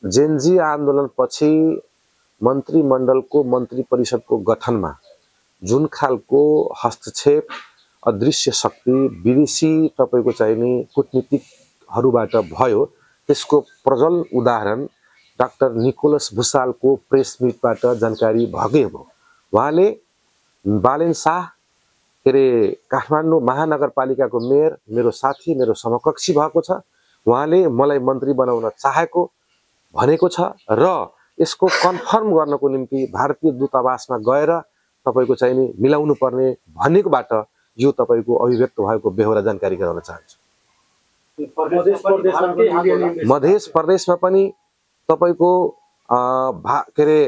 Gen Z आन्दोलनपछि मन्त्रीमण्डलको मन्त्री परिषदको गठनमा जुन खालको हस्तक्षेप अदृश्य शक्ति विदेशी तपाईको चाहिँ नि कूटनीतिकहरूबाट भयो त्यसको प्रज्वल उदाहरण डाक्टर निकोलस भुसालको प्रेस मिटबाट जानकारी भएकै हो। उहाँले बालेन शाह के रे काठमाडौँ महानगरपालिकाको मेयर मेरो साथी मेरो समकक्षी भएको छ, उहाँले मलाई मन्त्री बनाउन चाहेको भनेको छ र यसको कन्फर्म गर्नको निम्ति भारतीय दूतावासमा गएर तपाईको चाहिँ नि मिलाउनु पर्ने भनेकोबाट यो तपाईको अभिव्यक्त भएको बेहोरा जानकारी गराउन चाहन्छु। मधेस प्रदेशमा पनि तपाईको के रे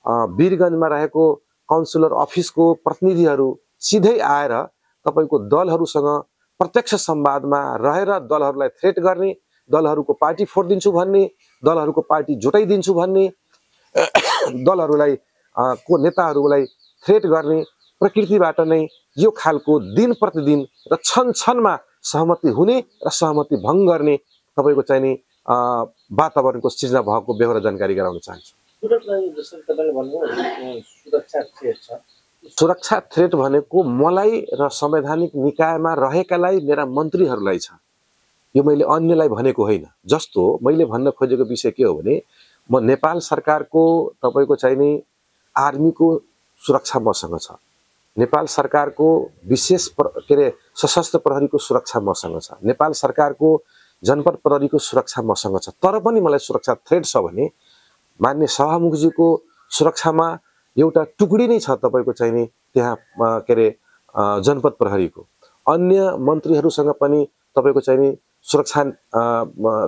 वीरगञ्जमा रहेको काउन्सिलर अफिसको प्रतिनिधिहरू सिधै आएर तपाईको दलहरूसँग प्रत्यक्ष संवादमा रहेर दलहरूलाई थ्रेट गर्ने, दलहरूको पार्टी फोडिदिन्छु भन्ने, दलहरूको पार्टी जुटाइदिन्छु भन्ने, दलहरूलाई को नेताहरूलाई थ्रेट गर्ने प्रकृतिबाट नै यो खालको दिन प्रतिदिन र क्षण क्षणमा सहमति हुने र सहमति भङ्ग गर्ने तपाईको चाहिँ नि वातावरणको सृजना भएको बेहोरा जानकारी गराउन चाहन्छु। सुरक्षा थ्रेट भनेको मलाई र संवैधानिक निकायमा रहेकालाई मेरा मन्त्रीहरूलाई छ, यो मैले अन्यलाई भनेको होइन। जस्तो मैले भन्न खोजेको विषय के हो भने म नेपाल सरकारको तपाईको चाहिँ नि आर्मीको सुरक्षा मसँग छ, नेपाल सरकारको विशेष के रे सशस्त्र प्रहरीको सुरक्षा मसँग छ, नेपाल सरकारको जनपद प्रहरीको सुरक्षा मसँग छ। तर पनि मलाई सुरक्षा थ्रेट छ भने मान्य सभामुखजीको सुरक्षामा एउटा टुकडी नै छ तपाईको चाहिँ नि त्यहाँ के रे जनपद प्रहरीको, अन्य मन्त्रीहरूसँग पनि तपाईको चाहिँ नि सुरक्षा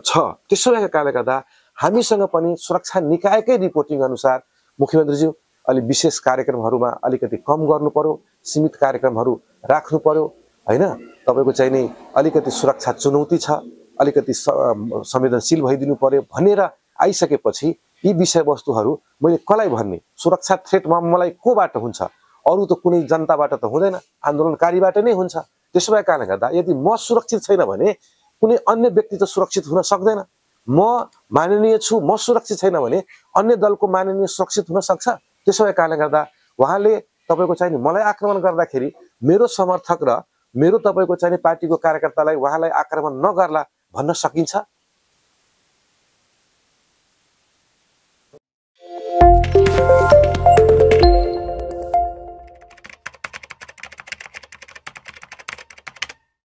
छ। त्यसो भएका कारणले गर्दा हामीसँग पनि सुरक्षा निकायकै रिपोर्टिङ अनुसार मुख्यमन्त्रीज्यू अलि विशेष कार्यक्रमहरूमा अलिकति कम गर्नु पर्यो, सीमित कार्यक्रमहरू राख्नु पर्यो हैन, तपाईको चाहिँ नि अलिकति सुरक्षा चुनौती छ, अलिकति संवेदनशील भइदिनु पर्यो भनेर आइसकेपछि यी विषयवस्तुहरू मैले कसलाई भन्ने, सुरक्षा थ्रेटमा मलाई कोबाट हुन्छ, अरु त कुनै जनताबाट त हुँदैन, आन्दोलनकारीबाट नै हुन्छ। त्यसो भएका कारणले गर्दा यदि म सुरक्षित छैन भने कुनै अन्य व्यक्ति त सुरक्षित हुन सक्दैन। म माननीय छु, म सुरक्षित छैन भने अन्य दलको माननीय सुरक्षित हुन सक्छ। त्यसो भएका कारणले गर्दा उहाँले तपाईको चाहिँ नि मलाई आक्रमण गर्दाखेरि मेरो समर्थक र मेरो तपाईको चाहिँ नि पार्टीको कार्यकर्तालाई उहाँलाई आक्रमण नगर्ला भन्न सकिन्छ।